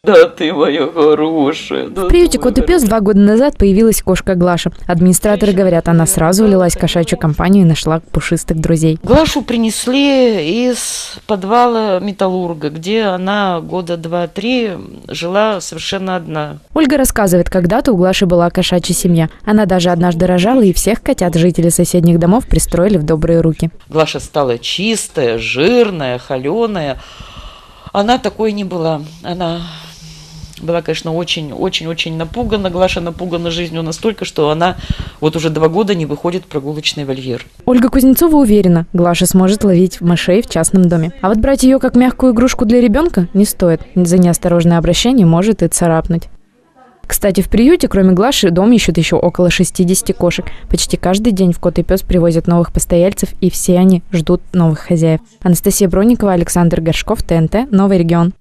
Да ты моя хорошая. В приюте «Кот и пес» 2 года назад появилась кошка Глаша. Администраторы говорят, она сразу влилась в кошачью компанию и нашла пушистых друзей. Глашу принесли из подвала металлурга, где она года 2-3 жила совершенно одна. Ольга рассказывает, когда-то у Глаши была кошачья семья. Она даже однажды рожала, и всех котят жители соседних домов пристроили в добрые руки. Глаша стала чистая, жирная, холеная. Она такой не была. Она была, конечно, очень-очень напугана. Глаша напугана жизнью настолько, что она вот уже 2 года не выходит в прогулочный вольер. Ольга Кузнецова уверена, Глаша сможет ловить мышей в частном доме. А вот брать ее как мягкую игрушку для ребенка не стоит. За неосторожное обращение может и царапнуть. Кстати, в приюте, кроме Глаши, дом ищут еще около 60 кошек. Почти каждый день в «Кот и пес» привозят новых постояльцев, и все они ждут новых хозяев. Анастасия Бронникова, Александр Горшков, ТНТ, Новый регион.